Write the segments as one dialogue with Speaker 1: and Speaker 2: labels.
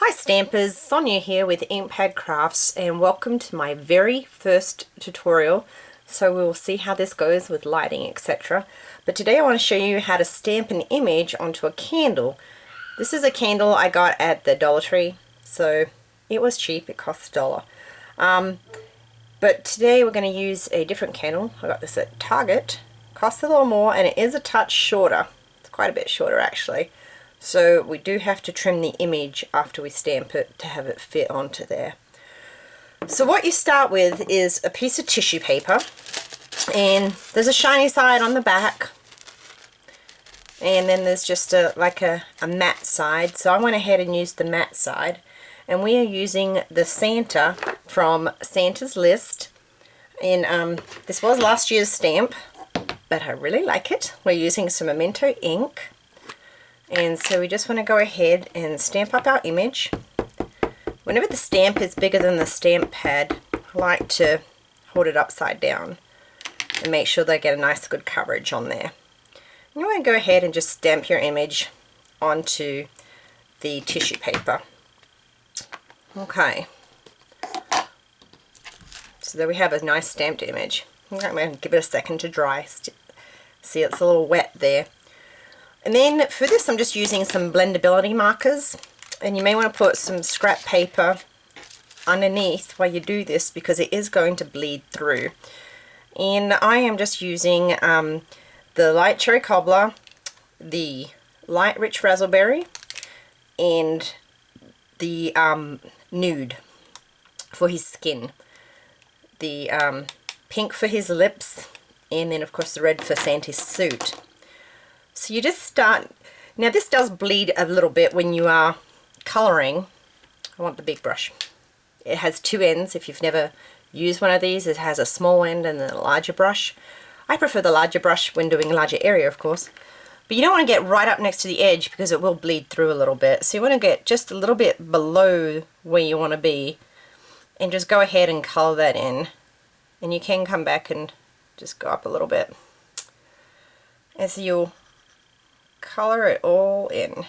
Speaker 1: Hi Stampers, Sonia here with Inkpad Crafts and welcome to my very first tutorial. So we will see how this goes with lighting, etc. But today I want to show you how to stamp an image onto a candle. This is a candle I got at the Dollar Tree, so it was cheap, it cost $1. But today we're going to use a different candle. I got this at Target, costs a little more and it is a touch shorter. It's quite a bit shorter actually. So we do have to trim the image after we stamp it to have it fit onto there. So what you start with is a piece of tissue paper, and there's a shiny side on the back, and then there's just a matte side. So I went ahead and used the matte side, and we are using the Santa from Santa's List. And this was last year's stamp, but I really like it. We're using some Memento ink. And so we just want to go ahead and stamp up our image. Whenever the stamp is bigger than the stamp pad, I like to hold it upside down and make sure they get a nice good coverage on there. You want to go ahead and just stamp your image onto the tissue paper. Okay. So there we have a nice stamped image. I'm going to give it a second to dry. See, it's a little wet there. And then for this I'm just using some blendability markers, and you may want to put some scrap paper underneath while you do this because it is going to bleed through. And I am just using the light cherry cobbler, the light rich raspberry, and the nude for his skin, the pink for his lips, and then of course the red for Santa's suit. So you just start. Now this does bleed a little bit when you are colouring. I want the big brush. It has two ends. If you've never used one of these, it has a small end and then a larger brush. I prefer the larger brush when doing a larger area, of course. But you don't want to get right up next to the edge because it will bleed through a little bit. So you want to get just a little bit below where you want to be and just go ahead and colour that in. And you can come back and just go up a little bit. And so you'll color it all in.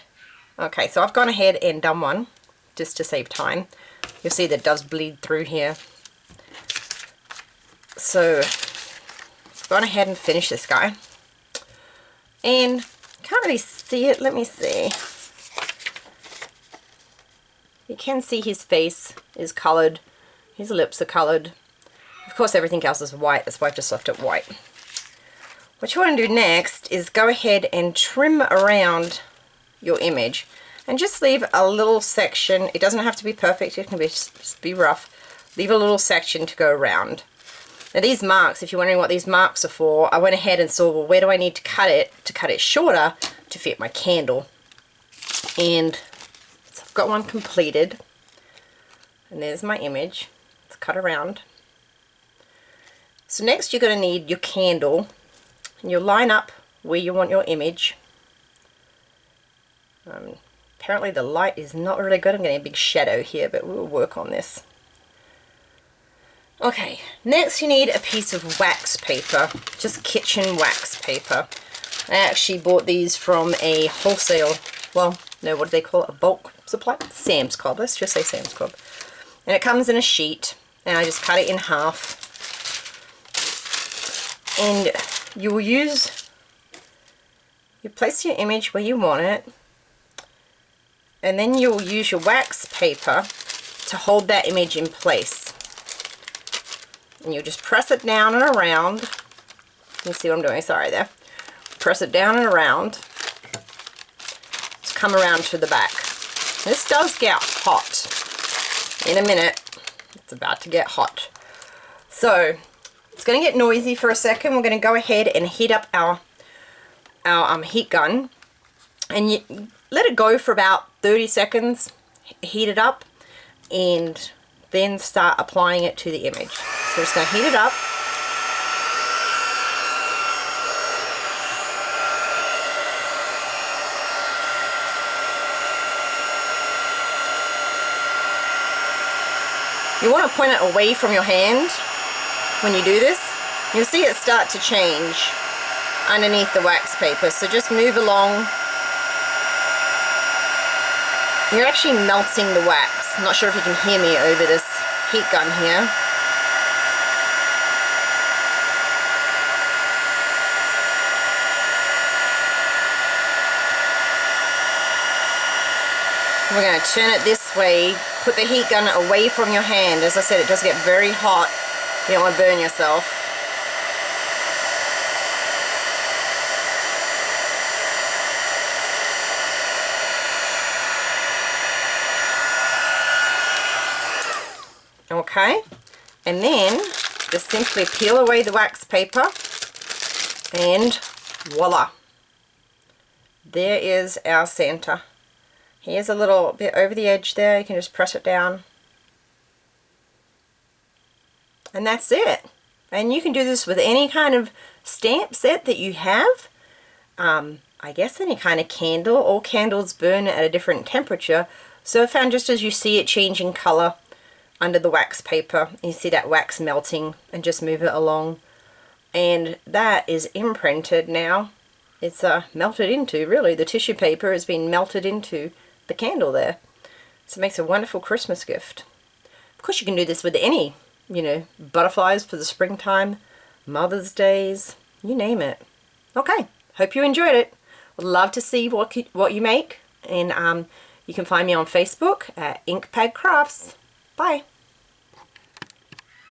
Speaker 1: Okay, so I've gone ahead and done one just to save time. You'll see that it does bleed through here. So I've gone ahead and finished this guy. And can't really see it. Let me see. You can see his face is colored. His lips are colored. Of course everything else is white. That's why I've just left it white. What you want to do next is go ahead and trim around your image and just leave a little section. It doesn't have to be perfect, it can just be rough. Leave a little section to go around. Now these marks, if you're wondering what these marks are for, I went ahead and saw, well, where do I need to cut it shorter to fit my candle. And so I've got one completed. And there's my image. It's cut around. So next you're going to need your candle. And you'll line up where you want your image. Apparently the light is not really good. I'm getting a big shadow here, but we'll work on this. Okay, next you need a piece of wax paper, just kitchen wax paper. I actually bought these from a wholesale, well, no, what do they call it? A bulk supply? Sam's Club, let's just say Sam's Club. And it comes in a sheet, and I just cut it in half. And you place your image where you want it, and then you'll use your wax paper to hold that image in place. And you'll just press it down and around. You can see what I'm doing, sorry there. Press it down and around to come around to the back. This does get hot. In a minute, it's about to get hot. So it's going to get noisy for a second. We're going to go ahead and heat up our heat gun, and you let it go for about 30 seconds. Heat it up, and then start applying it to the image. So we're just going to heat it up. You want to point it away from your hand when you do this. You'll see it start to change underneath the wax paper, so just move along You're actually melting the wax. I'm not sure if you can hear me over this heat gun here. We're going to turn it this way. Put the heat gun away from your hand. As I said, it does get very hot. You don't want to burn yourself. Okay, and then just simply peel away the wax paper and voila, there is our Santa. Here's a little bit over the edge there, you can just press it down and that's it. And you can do this with any kind of stamp set that you have. I guess any kind of candle. All candles burn at a different temperature, so I found just as you see it changing color under the wax paper, you see that wax melting, and just move it along, and that is imprinted now. It's melted into, really, the tissue paper has been melted into the candle there. So it makes a wonderful Christmas gift. Of course you can do this with any, you know, butterflies for the springtime, Mother's Days, you name it. Okay, hope you enjoyed it. Would love to see what you make, and you can find me on Facebook at Ink Pad Crafts. Bye.